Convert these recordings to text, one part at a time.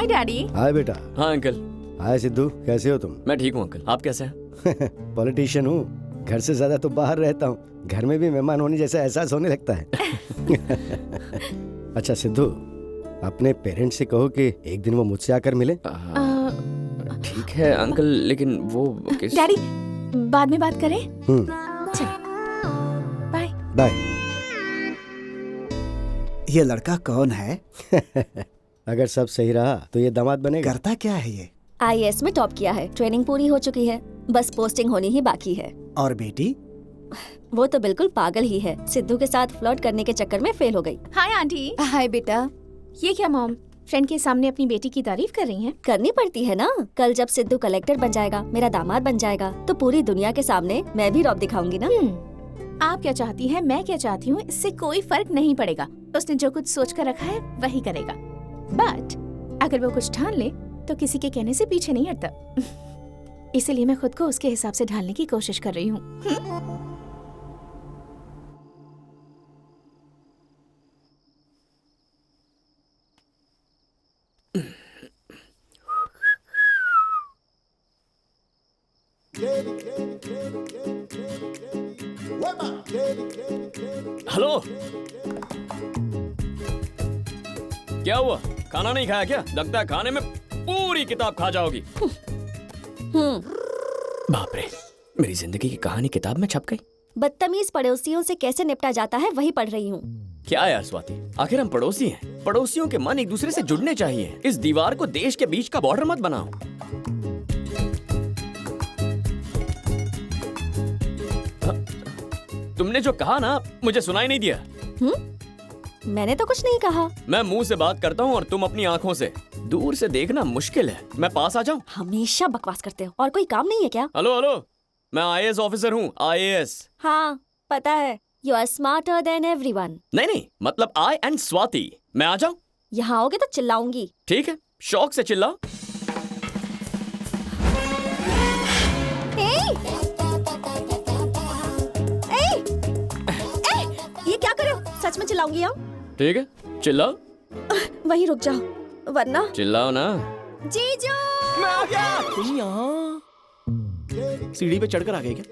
हाय daddy. हाय बेटा। हाँ uncle. हाय सिद्धू, कैसे हो तुम? मैं ठीक हूँ अंकल, आप कैसे हैं? पॉलिटिशियन हूँ, घर से ज्यादा तो बाहर रहता हूँ। घर में भी मेहमान होने जैसा एहसास होने लगता है। अच्छा सिद्धू, अपने पेरेंट्स से कहो कि एक दिन वो मुझसे आकर मिले। ठीक है अंकल, लेकिन वो किस... डैडी बाद में बात करें। चल बाय। बाय। ये लड़का कौन है? अगर सब सही रहा तो ये दामाद बनेगा। करता क्या है ये? आईएएस में टॉप किया है, ट्रेनिंग पूरी हो चुकी है, बस पोस्टिंग होनी ही बाकी है। और बेटी? वो तो बिल्कुल पागल ही है, सिद्धू के साथ फ्लर्ट करने के चक्कर में फेल हो गई। Hi aunty. हाय बेटा। ये क्या मॉम, फ्रेंड के सामने अपनी बेटी की तारीफ कर रही हैं? करनी पड़ती है ना, कल जब सिद्धू कलेक्टर बन जाएगा, मेरा दामाद बन जाएगा, तो पूरी दुनिया के सामने मैं भी रौब दिखाऊंगी ना। आप क्या चाहती हैं, मैं क्या चाहती हूँ, इससे कोई फर्क नहीं पड़ेगा। उसने जो कुछ सोच कर रखा है वही करेगा। बट अगर वो कुछ ठान ले तो किसी के कहने से पीछे नहीं हटता। इसीलिए मैं खुद को उसके हिसाब से ढालने की कोशिश कर रही हूँ। हेलो, क्या हुआ? खाना नहीं खाया क्या? लगता है खाने में पूरी किताब खा जाओगी। बाप रे, मेरी जिंदगी की कहानी किताब में छप गई। बदतमीज पड़ोसियों से कैसे निपटा जाता है वही पढ़ रही हूँ। क्या यार स्वाति, आखिर हम पड़ोसी हैं। पड़ोसियों के मन एक दूसरे से जुड़ने चाहिए। इस दीवार को देश के बीच का बॉर्डर मत बनाओ। तुमने जो कहा ना, मुझे सुनाई नहीं दिया। मैंने तो कुछ नहीं कहा। मैं मुंह से बात करता हूँ और तुम अपनी आँखों से। दूर से देखना मुश्किल है, मैं पास आ जाऊँ? हमेशा बकवास करते हो, और कोई काम नहीं है क्या? हेलो हेलो, मैं आईएएस ऑफिसर हूँ, आईएएस। हाँ पता है, you are smarter than everyone. नहीं नहीं, मतलब आई एंड स्वाति। मैं आ जाऊँ? यहाँ आओगे तो चिल्लाऊंगी। ठीक है, शौक से चिल्लाओ। ये क्या कर रहे हो? सच में चिल्लाऊंगी यहाँ। ठीक है, चिल्लाओ। वहीं रुक जाओ वरना। चिल्लाओ ना। जीजू, मैं आ गया। तुम यहाँ सीढ़ी पे चढ़कर आ गए क्या?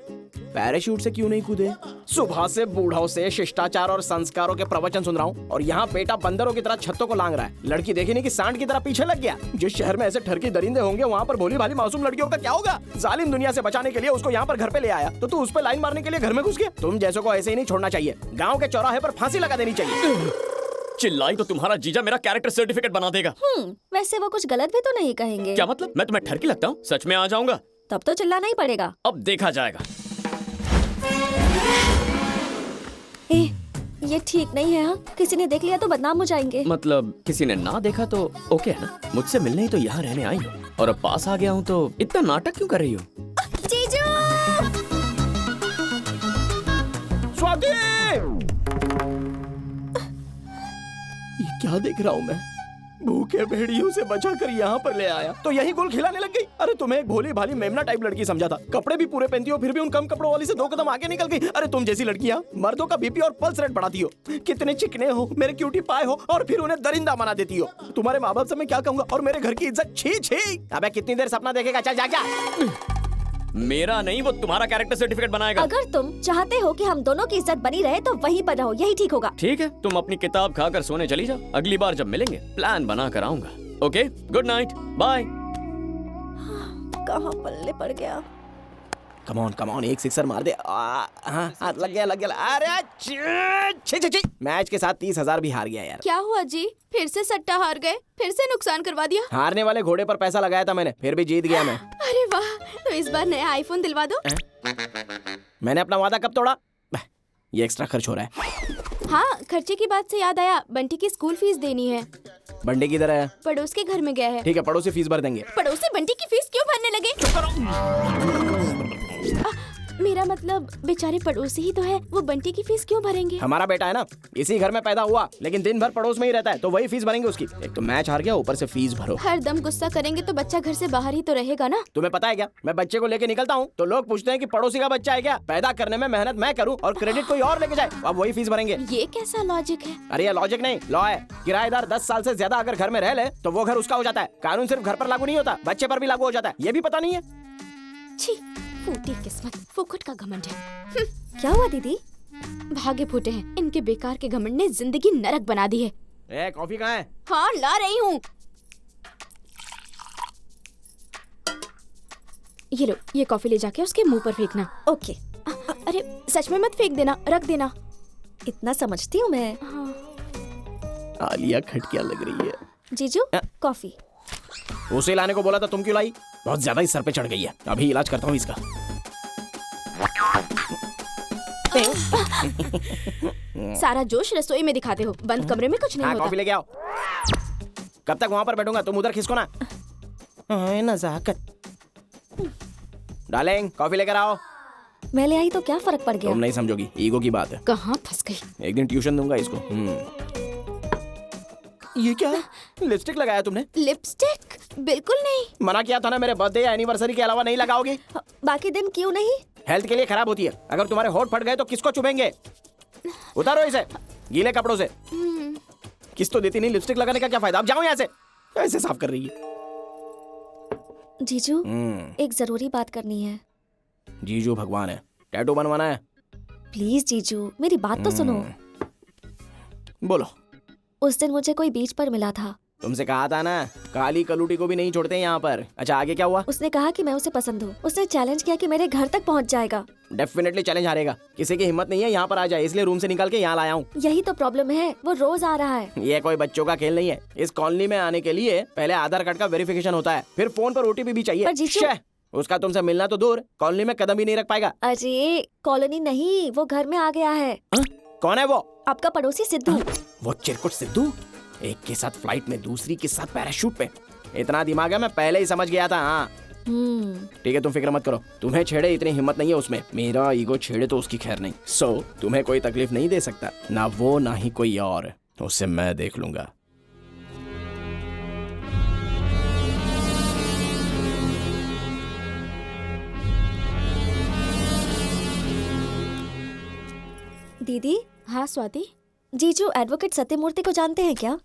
पैराशूट से क्यों नहीं कूदे? सुबह से बूढ़ों से शिष्टाचार और संस्कारों के प्रवचन सुन रहा हूँ, और यहाँ बेटा बंदरों की तरह छत्तों को लांग रहा है। लड़की देखी नहीं कि सांड की तरह पीछे लग गया। जिस शहर में ऐसे ठरकी दरिंदे होंगे, वहाँ पर भोली भाली मासूम लड़कियों का क्या होगा? जालिम दुनिया से बचाने के लिए उसको यहाँ पर घर पे ले आया, तो तू उस पर लाइन मारने के लिए घर में घुस गया। तुम जैसों को ऐसे ही नहीं छोड़ना चाहिए। गाँव के चौराहे पर फांसी लगा देनी चाहिए। चिल्लाई तो तुम्हारा जीजा मेरा कैरेक्टर सर्टिफिकेट बना देगा। वैसे वो कुछ गलत भी तो नहीं कहेंगे। क्या मतलब? मैं तुम्हें ठरकी लगता हूँ? सच में आ जाऊंगा। तब तो चिल्लाना ही पड़ेगा। अब देखा जाएगा। ये ठीक नहीं है। हाँ, किसी ने देख लिया तो बदनाम हो जाएंगे। मतलब किसी ने ना देखा तो ओके है ना? मुझसे मिलने ही तो यहाँ रहने आई हो, और अब पास आ गया हूँ तो इतना नाटक क्यों कर रही हो? जीजू! स्वाति! ये क्या देख रहा हूँ मैं? भूखे भेड़ियों से बचाकर यहाँ पर ले आया तो यही गुल खिलाने लग गई। अरे तुम्हें एक भोली भाली मेमना टाइप लड़की समझा था। कपड़े भी पूरे पहनती हो, फिर भी उन कम कपड़ों वाली से 2 कदम आगे निकल गई। अरे तुम जैसी लड़कियाँ मर्दों का बीपी और पल्स रेट बढ़ाती हो। कितने चिकने हो, मेरे क्यूटी पाए हो, और फिर उन्हें दरिंदा बना देती हो। तुम्हारे माँ बाप से मैं क्या कहूँगा? और मेरे घर की इज्जत छी छी। अबे कितनी देर सपना देखेगा? चल जा। मेरा नहीं, वो तुम्हारा कैरेक्टर सर्टिफिकेट बनाएगा। अगर तुम चाहते हो कि हम दोनों की इज्जत बनी रहे तो वहीं पर रहो, यही ठीक होगा। ठीक है, तुम अपनी किताब खाकर सोने चली जाओ। अगली बार जब मिलेंगे प्लान बना कर आऊंगा। Okay, good night, bye. कहाँ पल्ले पड़ गया? कम ऑन, एक सिक्सर मार दे। हाथ लग गया। अरे छी। मैच के साथ 30,000 भी हार गया यार। क्या हुआ जी? फिर से सट्टा हार गए? फिर से नुकसान करवा दिया? हारने वाले घोड़े पर पैसा लगाया था मैंने, फिर भी जीत गया मैं। अरे वाह, तो इस बार नया आईफोन दिलवा दो। मैंने अपना वादा कब तोड़ा? ये एक्स्ट्रा खर्च हो रहा है। हाँ, खर्चे की बात से याद आया, बंटी की स्कूल फीस देनी है। बंटी किधर है? पड़ोस के घर में गया है। ठीक है, पड़ोसी फीस भर देंगे। पड़ोसी बंटी की फीस क्यों भरने लगे? मेरा मतलब बेचारे पड़ोसी ही तो है, वो बंटी की फीस क्यों भरेंगे? हमारा बेटा है ना, इसी घर में पैदा हुआ, लेकिन दिन भर पड़ोस में ही रहता है, तो वही फीस भरेंगे उसकी। एक तो मैच हार गया, ऊपर से फीस भरो। हर दम गुस्सा करेंगे तो बच्चा घर से बाहर ही तो रहेगा ना। तुम्हें पता है क्या, मैं बच्चे को लेके निकलता हूँ तो लोग पूछते हैं कि पड़ोसी का बच्चा है क्या। पैदा करने में मेहनत मैं करूँ और क्रेडिट कोई और लेके जाए, अब वही फीस भरेंगे। ये कैसा लॉजिक है? अरे ये लॉजिक नहीं, लॉ है। किराएदार 10 साल से ज्यादा अगर घर में रह ले तो वो घर उसका हो जाता है। कानून सिर्फ घर पर लागू नहीं होता, बच्चे पर भी लागू हो जाता है। ये भी पता नहीं है? छी, फूटी किस्मत, फुकट का घमंड है। क्या हुआ दीदी? भागे फूटे हैं, इनके बेकार के घमंड ने जिंदगी नरक बना दी है। ए, कॉफी कहाँ है? हाँ ला रही हूँ। ये लो, ये कॉफी ले जाके उसके मुंह पर फेंकना। ओके। अरे सच में मत फेंक देना, रख देना। इतना समझती हूँ मैं। आलिया खटकिया लग रही है। जीजू कॉफी। उसे लाने को बोला था, तुम क्यों लाई? बहुत ज्यादा ही सर पे चढ़ गई है, अभी इलाज करता हूँ इसका। सारा जोश रसोई में दिखाते हो, बंद कमरे में कुछ नहीं हाँ, होता। कॉफी लेके आओ। कब तक वहाँ पर बैठूंगा, तुम उधर खिसको ना। नजाकत। डार्लिंग, कॉफी लेकर आओ। मैं ले आई तो क्या फर्क पड़ गया? तुम नहीं समझोगी, ईगो की बात है। कहाँ फंस गई? एक दिन ट्यूशन दूंगा इसको। ये क्या है? लिपस्टिक लगाया तुमने? लिपस्टिक? बिल्कुल नहीं। मना किया था ना, मेरे बर्थडे या एनिवर्सरी के अलावा नहीं लगाओगी। बाकी दिन क्यों नहीं? हेल्थ के लिए खराब होती है। अगर तुम्हारे होठ फट गए तो किसको चुभेंगे? उतारो इसे गीले कपड़ों से। किस तो देती नहीं, लिपस्टिक लगाने का क्या फायदा? अब जाओ यहाँ से। ऐसे साफ कर रही है। जीजू एक जरूरी बात करनी है। जीजू भगवान है, टैटू बनवाना है। प्लीज जीजू मेरी बात तो सुनो। बोलो। उस दिन मुझे कोई बीच पर मिला था। तुमसे कहा था ना, काली कलूटी को भी नहीं छोड़ते यहाँ पर। अच्छा आगे क्या हुआ? उसने कहा कि मैं उसे पसंद हूँ। उसने चैलेंज किया कि मेरे घर तक पहुँच जाएगा। डेफिनेटली चैलेंज हारेगा। किसी की हिम्मत नहीं है यहाँ पर आ जाए, इसलिए रूम से निकाल के यहाँ लाया हूँ। यही तो प्रॉब्लम है, वो रोज आ रहा है। ये कोई बच्चों का खेल नहीं है। इस कॉलोनी में आने के लिए पहले आधार कार्ड का वेरिफिकेशन होता है, फिर फोन पर ओटीपी भी चाहिए। पर जीजू- शे, उसका तुमसे मिलना तो दूर, कॉलोनी में कदम ही नहीं रख पाएगा। अरे कॉलोनी नहीं, वो घर में आ गया है। कौन है वो? आपका पड़ोसी सिद्धू। वो चिरकुट सिद्धू, एक के साथ फ्लाइट में, दूसरी के साथ पैराशूट पे। इतना दिमाग है, मैं पहले ही समझ गया था। हाँ ठीक है, तुम फिक्र मत करो। तुम्हें छेड़े इतनी हिम्मत नहीं है उसमें। मेरा ईगो छेड़े तो उसकी खैर नहीं। सो तुम्हें कोई तकलीफ नहीं दे सकता, ना वो ना ही कोई और। उससे मैं देख लूंगा। दीदी। हाँ स्वाति। जीजू एडवोकेट सत्यमूर्ति को जानते हैं क्या?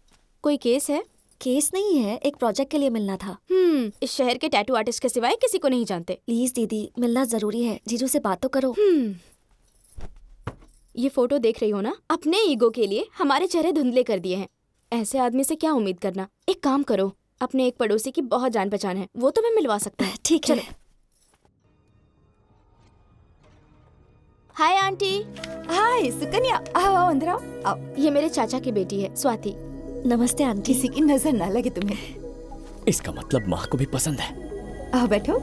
कोई केस है? केस नहीं है, एक प्रोजेक्ट के लिए मिलना था। इस शहर के टैटू आर्टिस्ट के सिवाय किसी को नहीं जानते। प्लीज दीदी मिलना जरूरी है। जीजू से बात तो करो। ये फोटो देख रही हो ना? अपने ईगो के लिए हमारे चेहरे धुंधले कर दिए हैं। ऐसे आदमी से क्या उम्मीद करना। एक काम करो, अपने एक पड़ोसी की बहुत जान पहचान है, वो तुम्हें मिलवा सकता है। ठीक है। Hi aunty. हाय सुकन्या, आओ आओ अंदर आओ। आओ। ये मेरे चाचा की बेटी है स्वाति। नमस्ते आंटी। किसी की नजर ना लगे तुम्हें। इसका मतलब माँ को भी पसंद है। आओ बैठो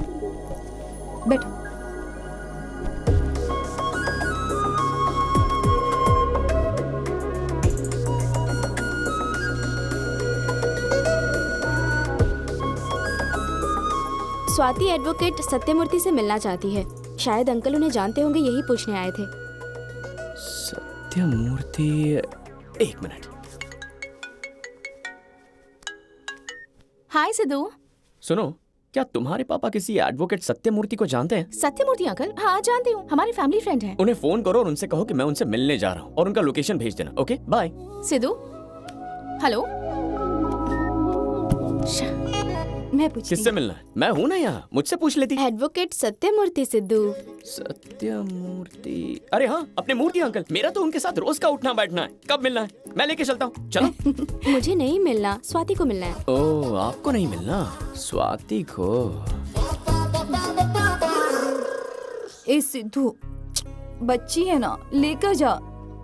बैठो। स्वाति एडवोकेट सत्यमूर्ति से मिलना चाहती है। शायद अंकल उन्हें जानते होंगे, यही पूछने आए थे। सत्यमूर्ति, एक मिनट। हाय सिद्धू। सुनो, क्या तुम्हारे पापा किसी एडवोकेट सत्यमूर्ति को जानते हैं? सत्यमूर्ति अंकल? हाँ जानती हूँ, हमारी फैमिली फ्रेंड है। उन्हें फोन करो और उनसे कहो कि मैं उनसे मिलने जा रहा हूँ और उनका लोकेशन भेज देना। Okay bye. सिद्धू हेलो। मैं पूछती किससे मिलना है? मैं हूँ ना यहाँ, मुझसे पूछ लेती। एडवोकेट सत्यमूर्ति सिद्धू। सत्यमूर्ति, अरे हाँ अपने मूर्ति अंकल। मेरा तो उनके साथ रोज का उठना बैठना है। कब मिलना है? मैं लेके चलता हूँ, चलो। मुझे नहीं मिलना, स्वाति को मिलना है। ओह आपको नहीं मिलना, स्वाति को। ए सिद्धू, बच्ची है ना, लेकर जा।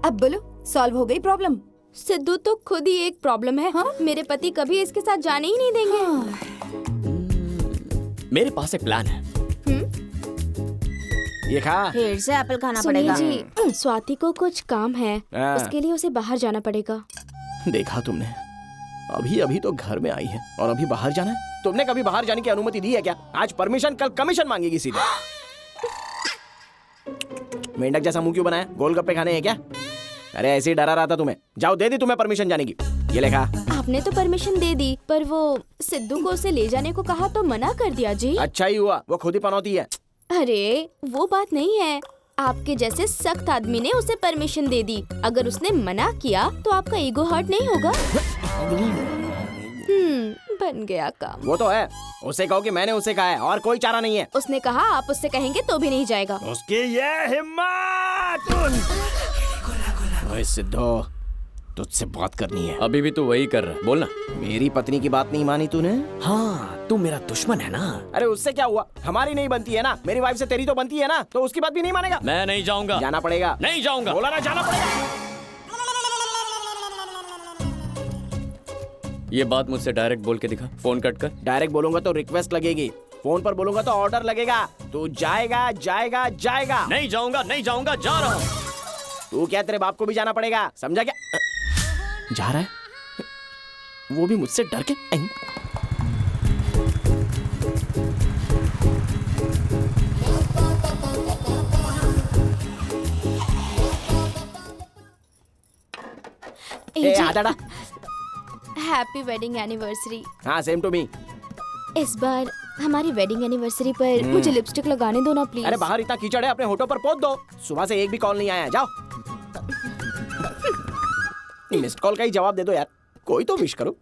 अब बोलो, सॉल्व हो गई प्रॉब्लम? सिद्धू तो खुद ही एक प्रॉब्लम है। हाँ? मेरे पति कभी इसके साथ जाने ही नहीं देंगे। हाँ। मेरे पास एक प्लान है। ये खा। फिर से एप्पल खाना सुनिए पड़ेगा। जी, स्वाति को कुछ काम है, हाँ। उसके लिए उसे बाहर जाना पड़ेगा। देखा तुमने, अभी अभी तो घर में आई है और अभी बाहर जाना है। तुमने कभी बाहर जाने की अनुमति दी है क्या? आज परमिशन, कल कमीशन मांगेगी सीधे। मेंढक जैसा मुंह क्यों बनाया? गोलगप्पे खाने हैं क्या? अरे ऐसे ही डरा रहा था तुम्हें। जाओ, दे दी तुम्हें परमिशन जाने की। ये लेखा। आपने तो परमिशन दे दी, पर वो सिद्धू को उसे ले जाने को कहा तो मना कर दिया जी। अच्छा ही हुआ, वो खुद ही पनौती है। अरे वो बात नहीं है, आपके जैसे सख्त आदमी ने उसे परमिशन दे दी। अगर उसने मना किया तो आपका ईगो हर्ट नहीं होगा? बन गया काम। वो तो है, उसे कहो कि मैंने उसे कहा है और कोई चारा नहीं है। उसने कहा आप उससे कहेंगे तो भी नहीं जाएगा। उसकी ये हिम्मत! ओए सिद्धू, तुझसे बात करनी है। अभी भी तू वही कर रहा है, बोलना। मेरी पत्नी की बात नहीं मानी तूने? हाँ, तू मेरा दुश्मन है ना। अरे उससे क्या हुआ? हमारी नहीं बनती है ना, मेरी वाइफ से तेरी तो बनती है ना, तो उसकी बात भी नहीं मानेगा? मैं नहीं जाऊंगा। जाना पड़ेगा। नहीं जाऊंगा। बोला ना, जाना पड़ेगा। ये बात मुझसे डायरेक्ट बोल के दिखा, फोन कट कर। डायरेक्ट बोलूंगा तो रिक्वेस्ट लगेगी, फोन पर बोलूंगा तो ऑर्डर लगेगा। तू जाएगा जाएगा जाएगा। नहीं जाऊंगा, नहीं जाऊंगा, जा रहा हूँ। तू क्या, तेरे बाप को भी जाना पड़ेगा, समझा क्या? जा रहा है, वो भी मुझसे डर के। ए, आजा। Happy wedding anniversary. हाँ, सेम टू मी। इस बार हमारी वेडिंग एनिवर्सरी पर मुझे लिपस्टिक लगाने दो ना प्लीज। अरे बाहर इतना कीचड़ है, अपने होठों पर पोंछ दो। सुबह से एक भी कॉल नहीं आया, जाओ। मिस्ड कॉल का ही जवाब दे दो यार, कोई तो विश करो।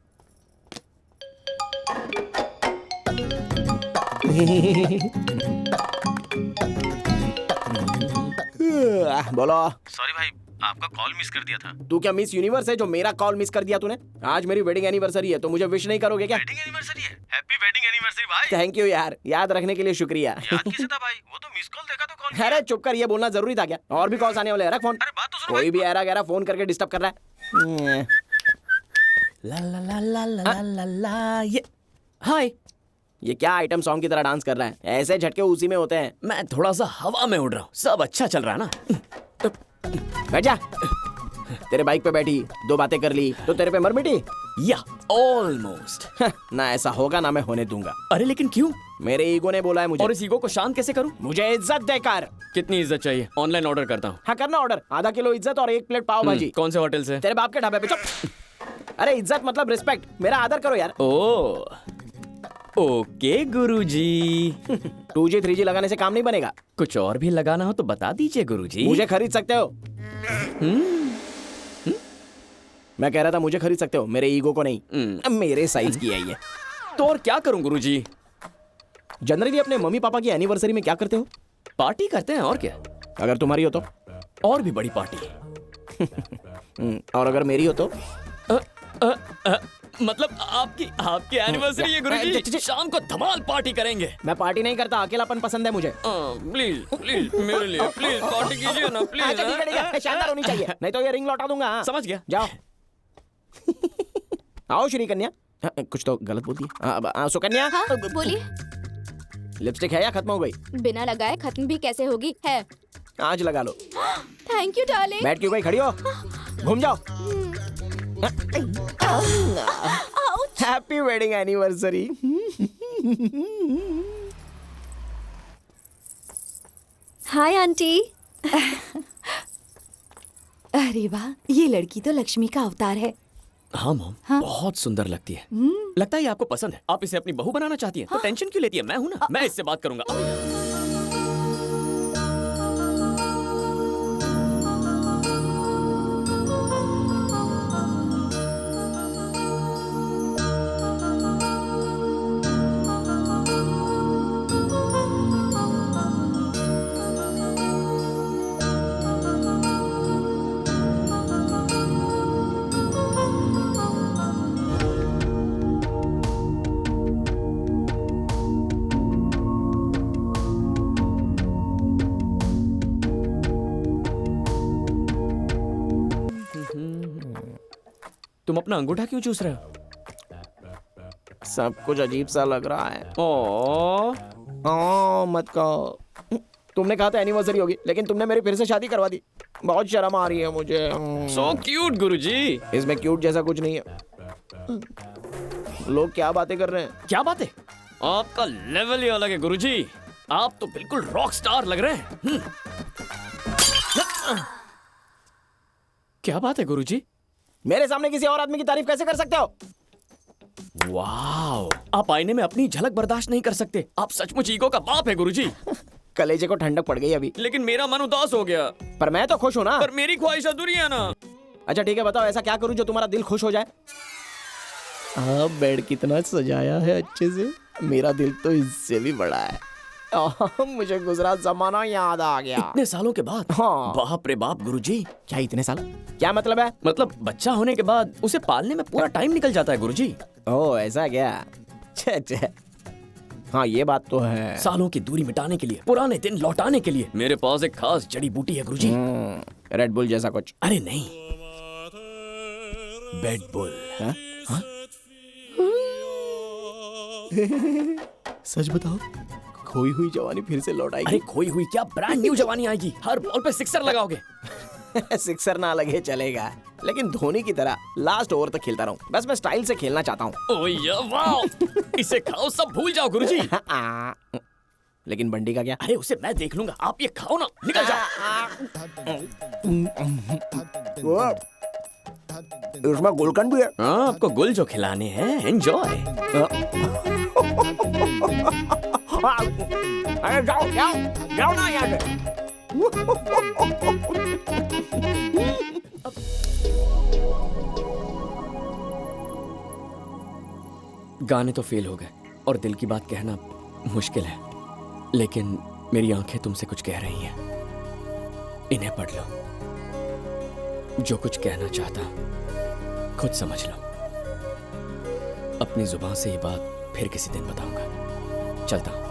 बोलो। सॉरी भाई, आपका कॉल मिस कर दिया था। तू क्या मिस यूनिवर्स है जो मेरा कॉल मिस कर दिया तूने? आज मेरी वेडिंग एनिवर्सरी है तो मुझे विश नहीं करोगे क्या? वेडिंग एनिवर्सरी है? हैप्पी वेडिंग एनिवर्सरी भाई। थैंक यू यार, याद रखने के लिए शुक्रिया। याद किसे था भाई? वो तो मिस कॉल देखा तो कॉल किया। अरे चुप कर, ये बोलना जरूरी था क्या? और भी कॉल्स आने वाले हैं, रख फोन। अरे बात तो सुनो कोई भाई। भी ऐरा गैरा फोन करके डिस्टर्ब कर रहा है। ला ला ला ला ला ला ला। ये हाय, ये क्या आइटम सॉन्ग की तरह डांस कर रहा है? ऐसे झटके उसी में होते हैं। मैं थोड़ा सा हवा में उड़ रहा हूँ, सब अच्छा चल रहा है ना। बैठ जा। तेरे बाइक पे बैठी, दो बातें कर ली तो तेरे पे मर मिटी। या ऑलमोस्ट। ना ऐसा होगा ना मैं होने दूंगा। अरे लेकिन क्यों? मेरे ईगो ने बोला है मुझे। और इस ईगो को शांत कैसे करूं? मुझे इज्जत देकर। कितनी इज्जत चाहिए? ऑनलाइन ऑर्डर करता हूँ। हाँ करना ऑर्डर, आधा किलो इज्जत और 1 प्लेट पाव भाजी। कौन से होटल से? तेरे बाप के ढाबे पे। चुप। अरे इज्जत मतलब रिस्पेक्ट, मेरा आदर करो यार। ओ ओके गुरुजी। 2G 3G लगाने से काम नहीं बनेगा। कुछ और भी लगाना हो तो बता दीजिए गुरुजी। मुझे खरीद सकते हो। मैं कह रहा था मुझे खरीद सकते हो, मेरे ईगो को नहीं। मेरे साइज की है ये। तो और क्या करूं गुरुजी? जनरली अपने मम्मी पापा की एनिवर्सरी में क्या करते हो? पार्टी करते हैं, और क्या? अगर तुम्हारी हो तो? और भी बड़ी पार्टी। और अगर मेरी हो तो? मतलब आपकी एनिवर्सरी है गुरुजी, शाम को धमाल पार्टी करेंगे। मैं पार्टी नहीं करता, अकेलापन पसंद है मुझे। प्लीज प्लीज मेरे लिए प्लीज पार्टी कीजिए ना प्लीज। अच्छा ठीक है, शानदार होनी चाहिए, नहीं तो ये रिंग लौटा दूंगा। हाँ। समझ गया। जाओ। आओ श्री कन्या। कुछ तो गलत बोल दिया। सुकन्या। हाँ बोलिए। लिपस्टिक है या खत्म हो गई? बिना लगाए खत्म भी कैसे होगी? है। आज लगा लो। Thank you darling. बैठ क्यों गई, खड़ी हो। घूम जाओ। Happy wedding anniversary. Hi aunty. अरे वाह, ये लड़की तो लक्ष्मी का अवतार है। हाँ मॉम, बहुत सुंदर लगती है। लगता है ये आपको पसंद है। आप इसे अपनी बहू बनाना चाहती हैं, तो टेंशन क्यों लेती है? मैं हूं ना, मैं इससे बात करूंगा। तुम अपना अंगूठा क्यों चूस रहे हो? सब कुछ अजीब सा लग रहा है। ओ मत कहो। तुमने कहा था एनिवर्सरी होगी, लेकिन तुमने मेरी फिर से शादी करवा दी। बहुत शर्म आ रही है मुझे। सो क्यूट गुरुजी। इसमें क्यूट जैसा कुछ नहीं है। लोग क्या बातें कर रहे हैं? क्या बातें? आपका लेवल ही अलग है गुरुजी। आप तो बिल्कुल रॉक स्टार लग रहे हैं। क्या बात है गुरुजी? मेरे सामने किसी और आदमी की तारीफ कैसे कर सकते हो? वाओ, आप आईने में अपनी झलक बर्दाश्त नहीं कर सकते। आप सचमुच ईगो का बाप है गुरुजी। कलेजे को ठंडक पड़ गई अभी। लेकिन मेरा मन उदास हो गया। पर मैं तो खुश हूँ ना। पर मेरी ख्वाहिश अधूरी है ना। अच्छा ठीक है, बताओ ऐसा क्या करूँ जो तुम्हारा दिल खुश हो जाए? हाँ, बेड कितना सजाया है अच्छे से। मेरा दिल तो इससे भी बड़ा है। मुझे गुजरा जमाना याद आ गया। इतने सालों के बाद? हाँ। बाप रे बाप गुरुजी। क्या इतने साल? क्या मतलब है? मतलब बच्चा होने के बाद उसे पालने में पूरा टाइम निकल जाता है गुरुजी। ओह ऐसा क्या? छे। हाँ ये बात तो है। सालों की दूरी मिटाने के लिए, पुराने दिन लौटाने के लिए मेरे पास एक खास जड़ी बूटी है गुरुजी। रेड बुल जैसा कुछ? अरे नहीं, बेड बुल। हाँ? हाँ? सच बताओ, खोई हुई जवानी फिर से लौट आएगी? अरे खोई हुई क्या, ब्रांड न्यू जवानी आएगी। हर बॉल पे सिक्सर लगाओगे। सिक्सर ना लगे चलेगा, लेकिन धोनी की तरह लास्ट ओवर तक खेलता रहूं। बस मैं स्टाइल से खेलना चाहता हूँ। ओह या वाओ, इसे खाओ सब भूल जाओ गुरुजी। लेकिन बंडी का क्या? अरे उसे मैं देख लूंगा, आप ये खाओ ना, निकल जाओ। उसमें गुलकंद भी है। हाँ, आपको गुल जो खिलाने हैं, एंजॉय। अरे जाओ ना यहाँ से। गाने तो फेल हो गए और दिल की बात कहना मुश्किल है, लेकिन मेरी आंखें तुमसे कुछ कह रही हैं। इन्हें पढ़ लो। जो कुछ कहना चाहता खुद समझ लो। अपनी जुबान से ये बात फिर किसी दिन बताऊंगा। चलता हूं।